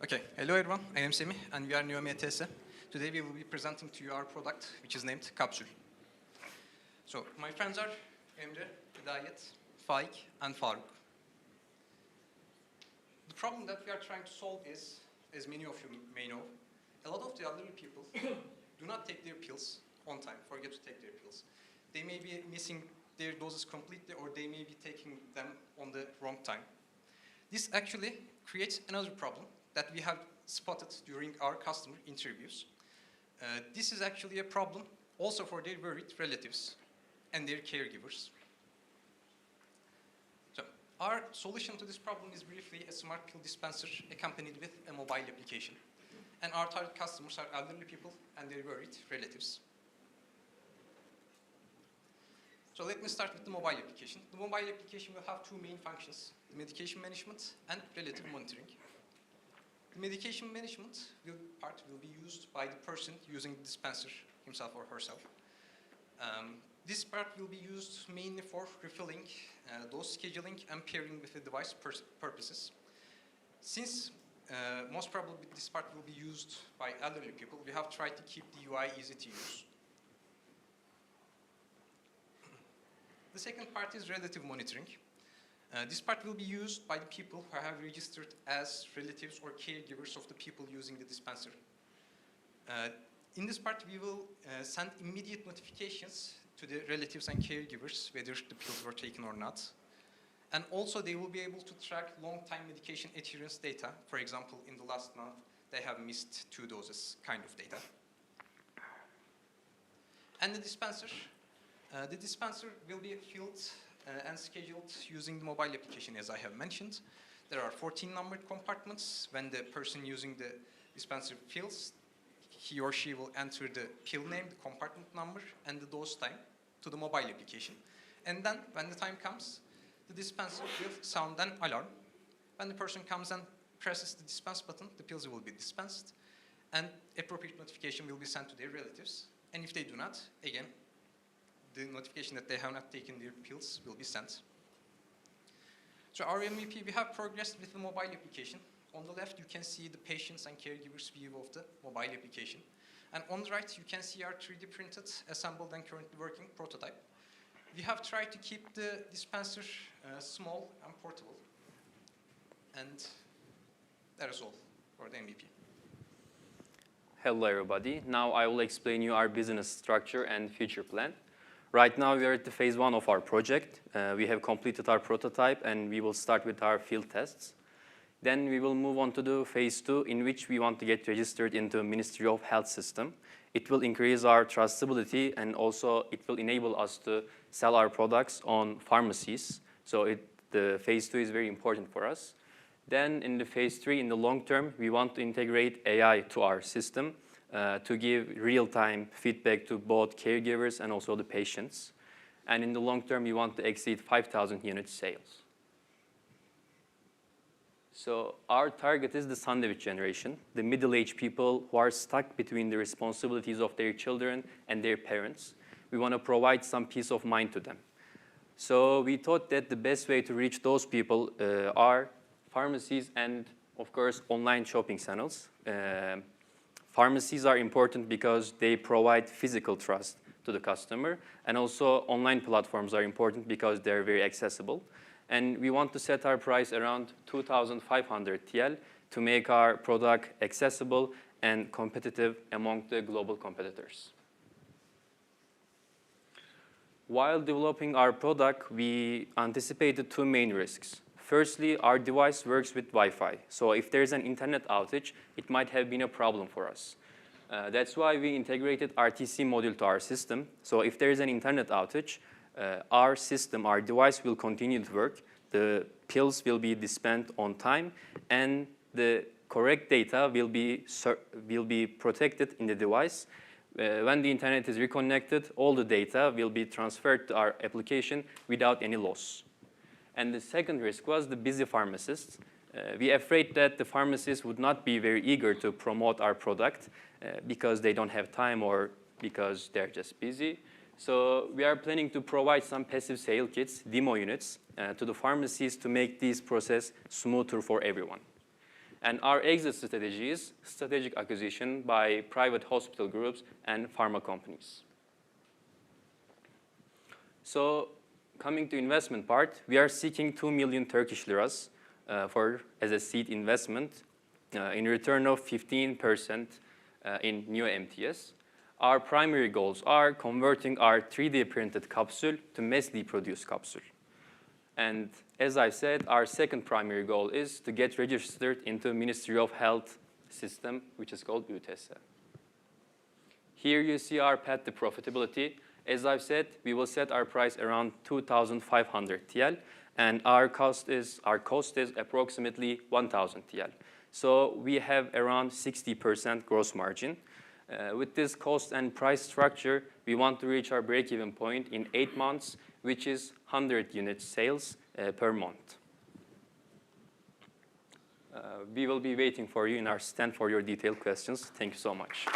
Okay, hello everyone, I am Semih and we are new MTS. Today we will be presenting to you our product which is named Kapsül. So my friends are Emre, Hidayet, Faik and Faruk. The problem that we are trying to solve is, as many of you may know, a lot of the elderly people do not take their pills on time, forget to take their pills. They may be missing their doses completely or they may be taking them on the wrong time. This actually creates another problem that we have spotted during our customer interviews. This is actually a problem also for their worried relatives and their caregivers. So our solution to this problem is briefly a smart pill dispenser accompanied with a mobile application. And our target customers are elderly people and their worried relatives. So let me start with the mobile application. The mobile application will have two main functions, the medication management and relative monitoring. The medication management part will be used by the person using the dispenser, himself or herself. This part will be used mainly for refilling, dose scheduling, and pairing with the device purposes. Since most probably this part will be used by elderly people, we have tried to keep the UI easy to use. The second part is relative monitoring. This part will be used by the people who have registered as relatives or caregivers of the people using the dispenser. In this part, we will send immediate notifications to the relatives and caregivers whether the pills were taken or not. And also, they will be able to track long-time medication adherence data. For example, in the last month, they have missed 2 doses kind of data. And the dispenser will be filled and scheduled using the mobile application, as I have mentioned. There are 14 numbered compartments. When the person using the dispenser fills, he or she will enter the pill name, the compartment number, and the dose time to the mobile application. And then, when the time comes, the dispenser will sound an alarm. When the person comes and presses the dispense button, the pills will be dispensed, and appropriate notification will be sent to their relatives. And if they do not, again, the notification that they have not taken their pills will be sent. So our MVP, we have progressed with the mobile application. On the left, you can see the patients and caregivers view of the mobile application. And on the right, you can see our 3D printed, assembled and currently working prototype. We have tried to keep the dispenser small and portable. And that is all for the MVP. Hello, everybody. Now I will explain you our business structure and future plan. Right now, we are at the phase 1 of our project. We have completed our prototype, and we will start with our field tests. Then we will move on to the phase 2, in which we want to get registered into the Ministry of Health system. It will increase our trustability, and also it will enable us to sell our products on pharmacies. So the phase 2 is very important for us. Then in the phase 3, in the long term, we want to integrate AI to our system to give real-time feedback to both caregivers and also the patients. And in the long term, we want to exceed 5,000 unit sales. So our target is the sandwich generation, the middle-aged people who are stuck between the responsibilities of their children and their parents. We want to provide some peace of mind to them. So we thought that the best way to reach those people are pharmacies and, of course, online shopping channels. Pharmacies are important because they provide physical trust to the customer, and also online platforms are important because they're very accessible. And we want to set our price around 2,500 TL to make our product accessible and competitive among the global competitors. While developing our product, we anticipated 2 main risks. Firstly, our device works with Wi-Fi. So if there's an internet outage, it might have been a problem for us. That's why we integrated RTC module to our system. So if there is an internet outage, our system, our device will continue to work. The pills will be dispensed on time, and the correct data will be protected in the device. When the internet is reconnected, all the data will be transferred to our application without any loss. And the second risk was the busy pharmacists. We are afraid that the pharmacists would not be very eager to promote our product because they don't have time or because they're just busy. So we are planning to provide some passive sale kits, demo units, to the pharmacies to make this process smoother for everyone. And our exit strategy is strategic acquisition by private hospital groups and pharma companies. So coming to investment part, we are seeking 2 million Turkish liras as a seed investment in return of 15% in new MTS. Our primary goals are converting our 3D printed Kapsül to massly produced Kapsül. And as I said, our second primary goal is to get registered into Ministry of Health system, which is called MTS. Here you see our path to profitability. As I've said, we will set our price around 2,500 TL, and our cost is approximately 1,000 TL. So we have around 60% gross margin. With this cost and price structure, we want to reach our break-even point in 8 months, which is 100 unit sales per month. We will be waiting for you in our stand for your detailed questions. Thank you so much.